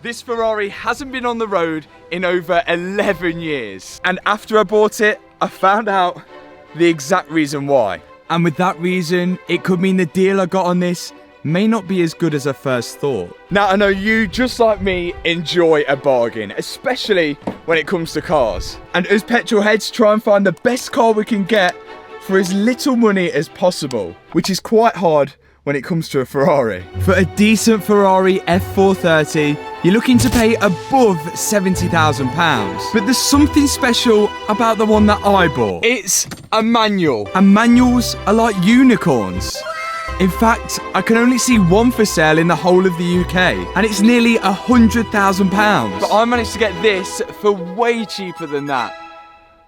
This Ferrari hasn't been on the road in over 11 years. And after I bought it, I found out the exact reason why. And with that reason, it could mean the deal I got on this may not be as good as I first thought. Now, I know you, just like me, enjoy a bargain, especially when it comes to cars. And as petrol heads, try and find the best car we can get for as little money as possible, which is quite hard when it comes to a Ferrari. For a decent Ferrari F430, you're looking to pay above £70,000. But there's something special about the one that I bought. It's a manual. And manuals are like unicorns. In fact, I can only see one for sale in the whole of the UK, and it's nearly £100,000. But I managed to get this for way cheaper than that.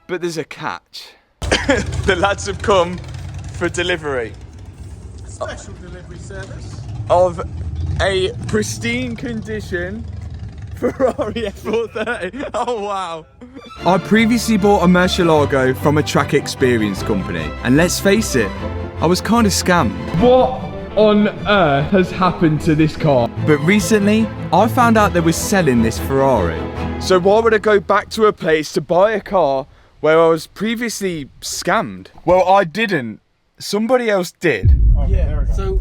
But there's a catch. The lads have come for delivery. Special delivery service of a pristine condition Ferrari F430. Oh wow. I previously bought a Murcielago from a track experience company, and let's face it, I was kind of scammed. What on earth has happened to this car? But recently, I found out they were selling this Ferrari. So why would I go back to a place to buy a car where I was previously scammed? Well, I didn't. Somebody else did. Oh, yeah.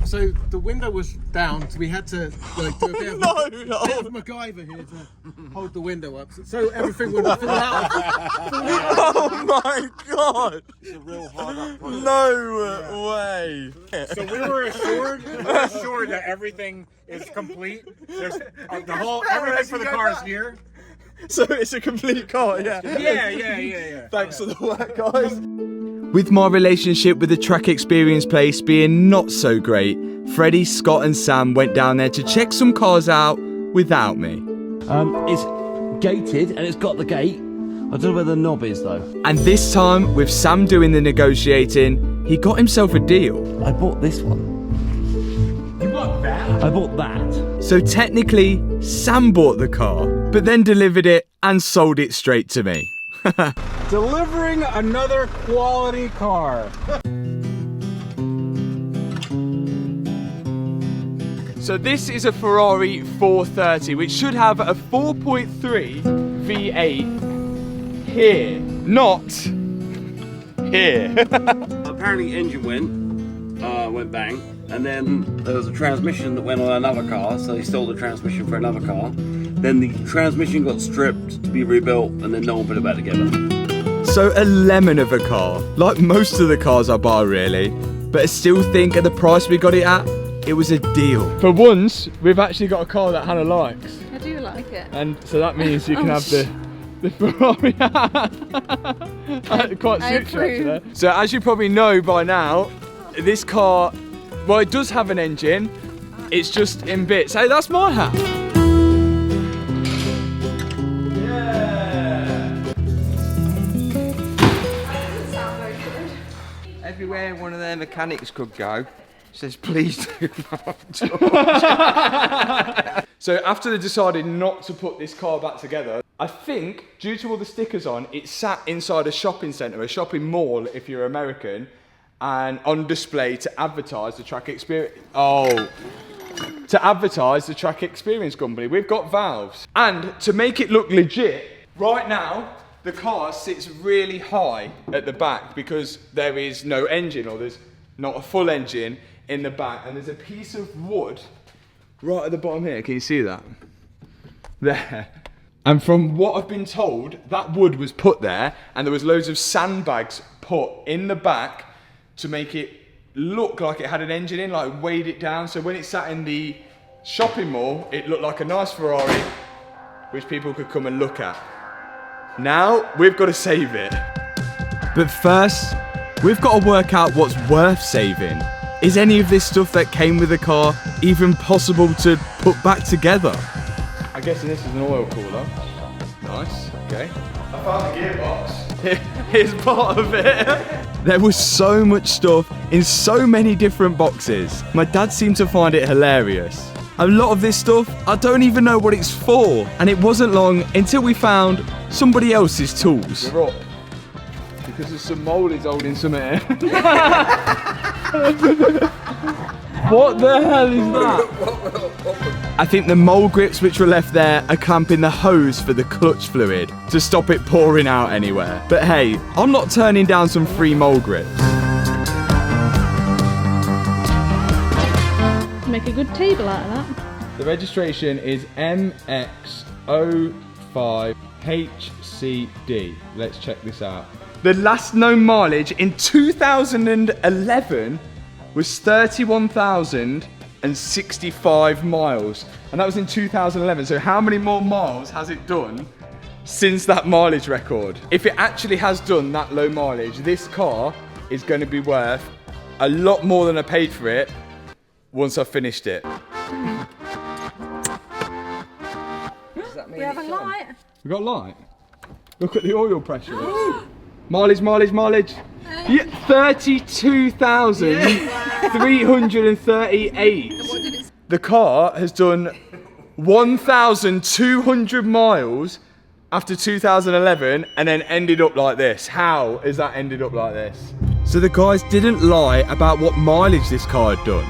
So the window was down, so we had to like do a bit of, bit of MacGyver here to hold the window up, so everything would fall out. Oh my god! It's a real hard up project. No way! So we were assured that everything is complete. There's the whole everything for the car is here. So it's a complete car, yeah. Yeah. Thanks for the work, guys. With my relationship with the track experience place being not so great, Freddie, Scott and Sam went down there to check some cars out without me. It's gated and it's got the gate. I don't know where the knob is though. And this time, with Sam doing the negotiating, he got himself a deal. I bought this one. You bought that? I bought that. So technically, Sam bought the car, but then delivered it and sold it straight to me. Delivering another quality car. So this is a Ferrari 430, which should have a 4.3 V8 here, not here. Apparently engine went bang, and then there was a transmission that went on another car, so they stole the transmission for another car. Then the transmission got stripped to be rebuilt, and then no one put it back together. So a lemon of a car, like most of the cars I buy really, but I still think at the price we got it at, it was a deal. For once, we've actually got a car that Hannah likes. I do like it. And so that means you can have the Ferrari. Quite suits you actually. So as you probably know by now, this car, well, it does have an engine, it's just in bits. Hey, that's my hat. Everywhere one of their mechanics could go says please do not George. So after they decided not to put this car back together, I think due to all the stickers on, it sat inside a shopping centre, a shopping mall if you're American, and on display to advertise the track experience. To advertise the track experience company. We've got valves. And to make it look legit, right now, the car sits really high at the back because there is no engine, or there's not a full engine in the back, and there's a piece of wood right at the bottom here. Can you see that? There. And from what I've been told, that wood was put there, and there was loads of sandbags put in the back to make it look like it had an engine in, like weighed it down, so when it sat in the shopping mall, it looked like a nice Ferrari, which people could come and look at. Now, we've got to save it. But first, we've got to work out what's worth saving. Is any of this stuff that came with the car even possible to put back together? I'm guessing this is an oil cooler. Nice, okay. I found the gearbox. Here's part of it. There was so much stuff in so many different boxes. My dad seemed to find it hilarious. A lot of this stuff, I don't even know what it's for. And it wasn't long until we found somebody else's tools. We're up. Because there's some mollies holding something here. What the hell is that? I think the mole grips which were left there are clamping the hose for the clutch fluid to stop it pouring out anywhere. But hey, I'm not turning down some free mole grips. Make a good table out of that. The registration is MX05HCD. Let's check this out. The last known mileage in 2011 was 31,065 miles. And that was in 2011. So how many more miles has it done since that mileage record? If it actually has done that low mileage, this car is going to be worth a lot more than I paid for it once I've finished it. We have a light. We got light? Look at the oil pressure. Mileage, mileage, mileage. Yeah, 32,338. The car has done 1,200 miles after 2011 and then ended up like this. How has that ended up like this? So the guys didn't lie about what mileage this car had done.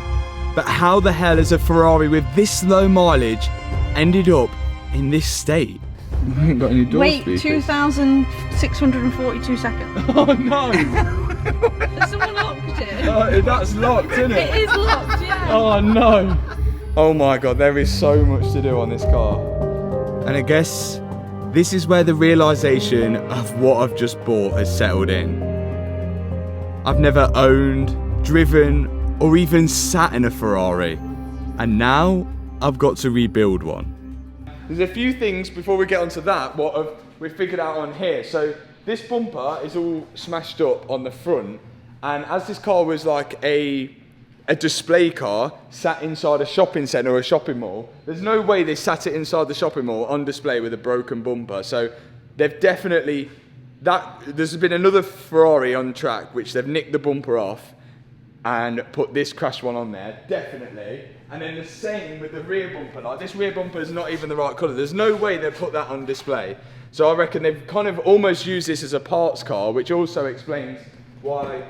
But how the hell has a Ferrari with this low mileage ended up in this state? We haven't got any door Wait, speakers. 2,642 seconds. Oh no! Has someone locked it? That's locked, isn't it? It is locked, yeah. Oh no! Oh my god, there is so much to do on this car. And I guess this is where the realisation of what I've just bought has settled in. I've never owned, driven, or even sat in a Ferrari. And now I've got to rebuild one. There's a few things before we get onto that what we've figured out on here. So this bumper is all smashed up on the front, and as this car was like a display car sat inside a shopping centre or a shopping mall, there's no way they sat it inside the shopping mall on display with a broken bumper. So they've definitely, there's been another Ferrari on track which they've nicked the bumper off and put this crash one on there, definitely. And then the same with the rear bumper. Like, this rear bumper is not even the right colour. There's no way they've put that on display. So I reckon they've kind of almost used this as a parts car, which also explains why,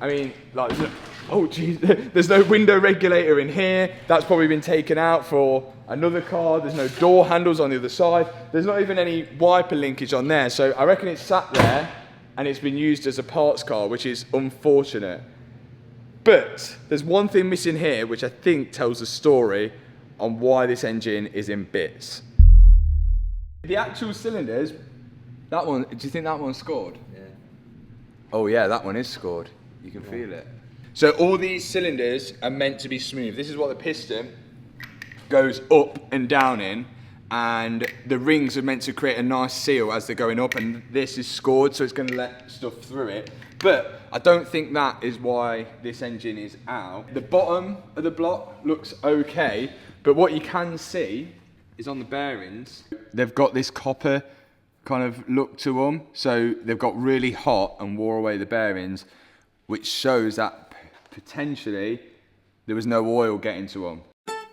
I mean, like, oh geez, there's no window regulator in here. That's probably been taken out for another car. There's no door handles on the other side. There's not even any wiper linkage on there. So I reckon it's sat there and it's been used as a parts car, which is unfortunate. But there's one thing missing here, which I think tells a story on why this engine is in bits. The actual cylinders, that one, do you think that one scored? Yeah. Oh yeah, that one is scored. You can feel it. So all these cylinders are meant to be smooth. This is what the piston goes up and down in, and the rings are meant to create a nice seal as they're going up, and this is scored, so it's going to let stuff through it. But I don't think that is why this engine is out. The bottom of the block looks okay, but what you can see is on the bearings, they've got this copper kind of look to them, so they've got really hot and wore away the bearings, which shows that potentially there was no oil getting to them.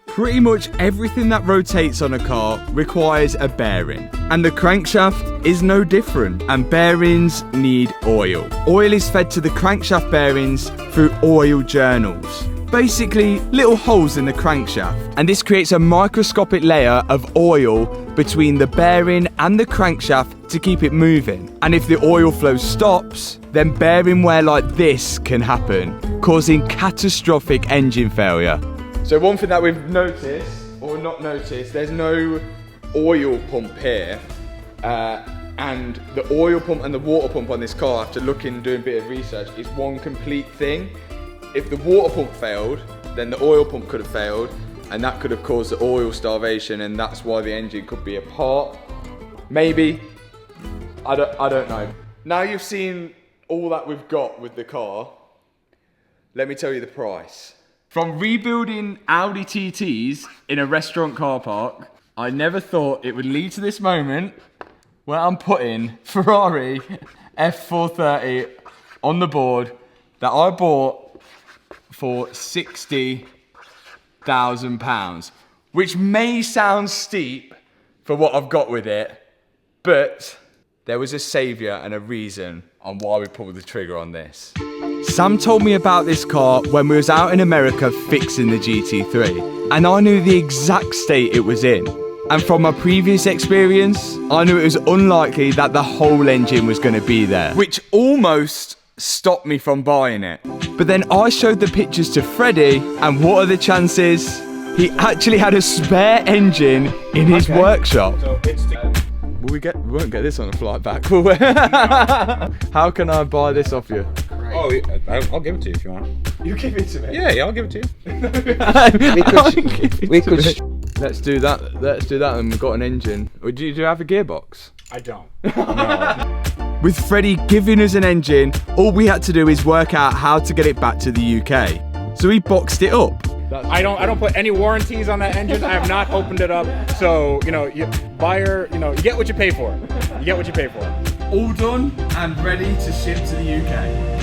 Pretty much everything that rotates on a car requires a bearing, and the crankshaft is no different, and bearings need oil. Oil is fed to the crankshaft bearings through oil journals. Basically, little holes in the crankshaft, and this creates a microscopic layer of oil between the bearing and the crankshaft to keep it moving. And if the oil flow stops, then bearing wear like this can happen, causing catastrophic engine failure. So one thing that we've noticed, or not noticed, there's no oil pump here, and the oil pump and the water pump on this car, after looking and doing a bit of research, is one complete thing. If the water pump failed, then the oil pump could have failed, and that could have caused the oil starvation, and that's why the engine could be apart. Maybe, I don't know. Now you've seen all that we've got with the car, let me tell you the price. From rebuilding Audi TTs in a restaurant car park, I never thought it would lead to this moment where I'm putting Ferrari F430 on the board that I bought for £60,000, which may sound steep for what I've got with it, but there was a saviour and a reason on why we pulled the trigger on this. Sam told me about this car when we was out in America fixing the GT3, and I knew the exact state it was in. And from my previous experience, I knew it was unlikely that the whole engine was going to be there, which almost stopped me from buying it. But then I showed the pictures to Freddie, and what are the chances? He actually had a spare engine in his workshop. So it's We won't get this on the flight back, will we? How can I buy this off you? oh, I'll give it to you if you want. You give it to me. Yeah, I'll give it to you. We could. Let's do that. Let's do that, and we've got an engine. Or do you have a gearbox? I don't. No. With Freddie giving us an engine, all we had to do is work out how to get it back to the UK. So he boxed it up. I don't put any warranties on that engine. I have not opened it up. So, buyer, you get what you pay for. You get what you pay for. All done and ready to ship to the UK.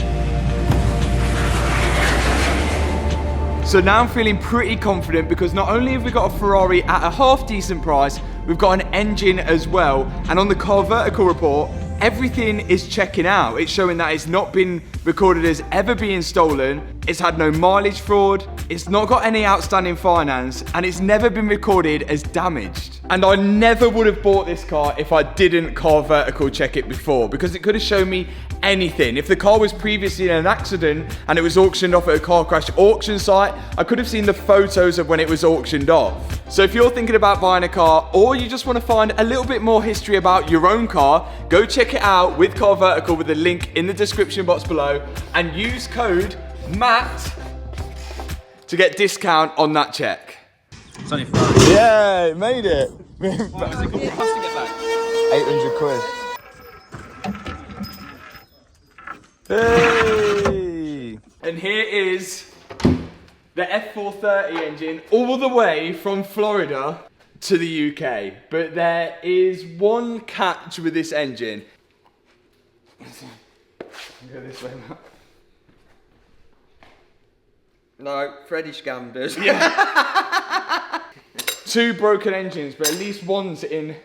So now I'm feeling pretty confident because not only have we got a Ferrari at a half decent price, we've got an engine as well. And on the car vertical report, everything is checking out. It's showing that it's not been recorded as ever being stolen. It's had no mileage fraud. It's not got any outstanding finance, and it's never been recorded as damaged. And I never would have bought this car if I didn't car vertical check it before, because it could have shown me anything. If the car was previously in an accident and it was auctioned off at a car crash auction site, I could have seen the photos of when it was auctioned off. So if you're thinking about buying a car, or you just want to find a little bit more history about your own car, go check it out with Car Vertical with the link in the description box below, and use code MATT to get discount on that check. It's only Friday. Yeah, made it. 800 quid. Hey! And here is the F430 engine all the way from Florida to the UK. But there is one catch with this engine. Go this way, Matt. No, Freddie scammed us. Two broken engines, but at least one's in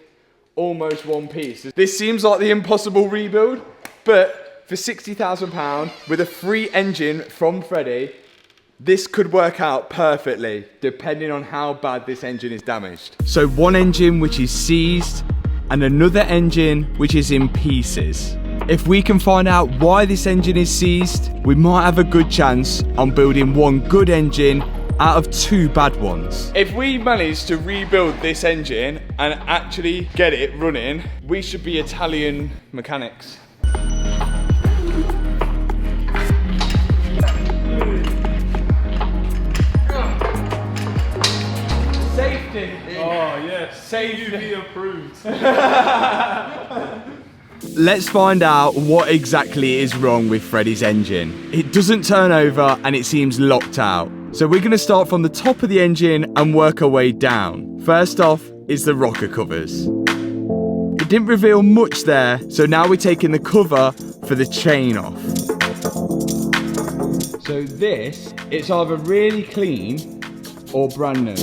almost one piece. This seems like the impossible rebuild, but for £60,000 with a free engine from Freddie, this could work out perfectly, depending on how bad this engine is damaged. So one engine which is seized, and another engine which is in pieces. If we can find out why this engine is seized, we might have a good chance on building one good engine out of two bad ones. If we manage to rebuild this engine and actually get it running, we should be Italian mechanics. Safety. Oh, yes. Safety approved. Let's find out what exactly is wrong with Freddie's engine. It doesn't turn over and it seems locked out. So we're going to start from the top of the engine and work our way down. First off is the rocker covers. It didn't reveal much there, so now we're taking the cover for the chain off. So this, it's either really clean or brand new.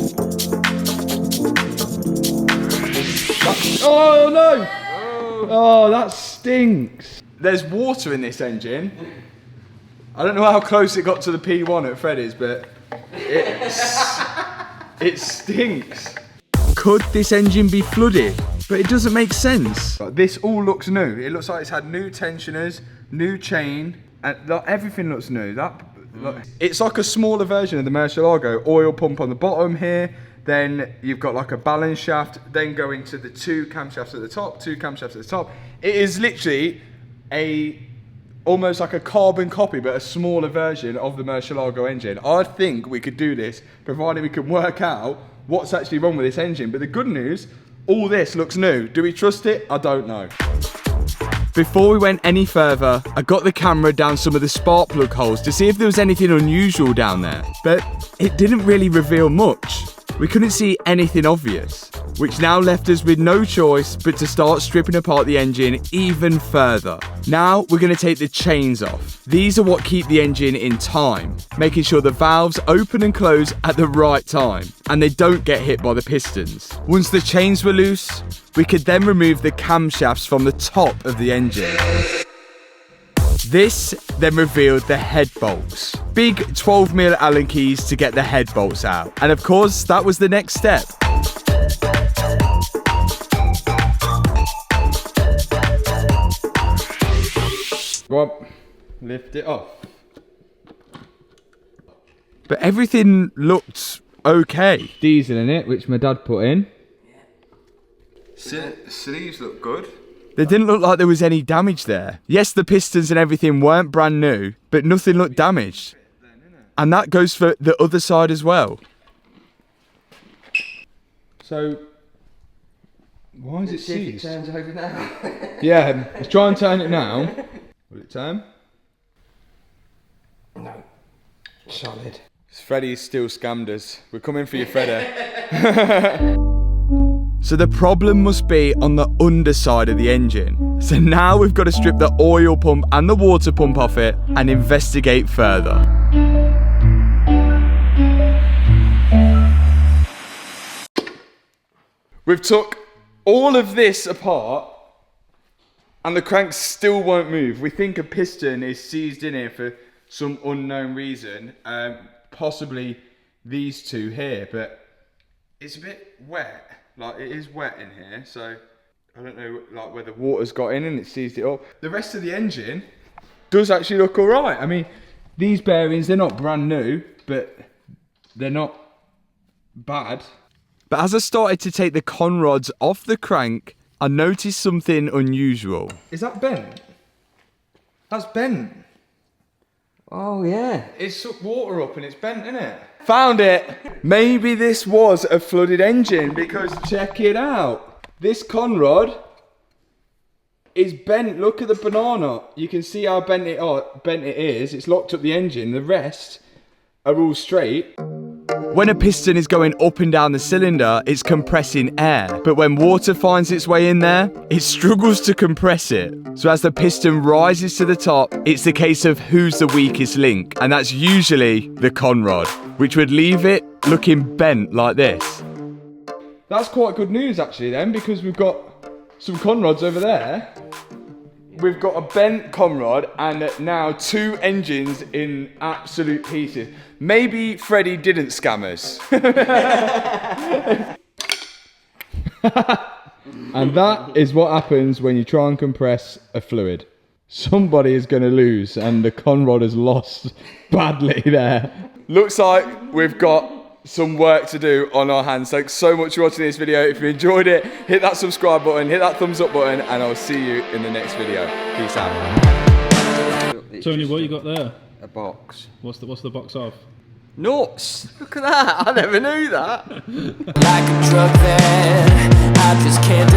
Oh no! Oh, that stinks. There's water in this engine. I don't know how close it got to the P1 at Freddie's, but it stinks. Could this engine be flooded? But it doesn't make sense. This all looks new. It looks like it's had new tensioners, new chain, and everything looks new. It's like a smaller version of the Murcielago. Oil pump on the bottom here. Then you've got like a balance shaft, then going to the two camshafts at the top, two camshafts at the top. It is literally almost like a carbon copy, but a smaller version of the Murcielago engine. I think we could do this, provided we can work out what's actually wrong with this engine. But the good news, all this looks new. Do we trust it? I don't know. Before we went any further, I got the camera down some of the spark plug holes to see if there was anything unusual down there. But it didn't really reveal much. We couldn't see anything obvious, which now left us with no choice but to start stripping apart the engine even further. Now we're going to take the chains off. These are what keep the engine in time, making sure the valves open and close at the right time, and they don't get hit by the pistons. Once the chains were loose, we could then remove the camshafts from the top of the engine. This then revealed the head bolts. Big 12mm Allen keys to get the head bolts out. And of course, that was the next step. Go on, lift it off. But everything looked okay. Diesel in it, which my dad put in. Sleeves look good. There didn't look like there was any damage there. Yes, the pistons and everything weren't brand new, but nothing looked damaged. And that goes for the other side as well. So, why is it See if it seized? turns over now. Yeah, let's try and turn it now. Will it turn? No. Solid. Freddie's still scammed us. We're coming for you, Freddie. So the problem must be on the underside of the engine. So now we've got to strip the oil pump and the water pump off it and investigate further. We've took all of this apart and the crank still won't move. We think a piston is seized in here for some unknown reason. Possibly these two here, but it's a bit wet. Like, it is wet in here, so I don't know like where the water's got in and it seized it up. The rest of the engine does actually look all right. I mean, these bearings, they're not brand new, but they're not bad. But as I started to take the con rods off the crank, I noticed something unusual. Is that bent? That's bent. Oh yeah. It's sucked water up and it's bent, isn't it? Found it! Maybe this was a flooded engine because check it out. This con rod is bent. Look at the banana. You can see how bent it is. It's locked up the engine. The rest are all straight. When a piston is going up and down the cylinder, it's compressing air. But when water finds its way in there, it struggles to compress it. So as the piston rises to the top, it's the case of who's the weakest link. And that's usually the con rod, which would leave it looking bent like this. That's quite good news actually then, because we've got some con rods over there. We've got a bent con rod and now two engines in absolute pieces. Maybe Freddie didn't scam us. And that is what happens when you try and compress a fluid. Somebody is going to lose and the con rod has lost badly there. Looks like we've got some work to do on our hands. Thanks so much for watching this video. If you enjoyed it, hit that subscribe button, hit that thumbs up button, and I'll see you in the next video. Peace out. Tony, what you got there? A box. What's the box of? Nuts! Look at that! I never knew that. Like a drug that I just can't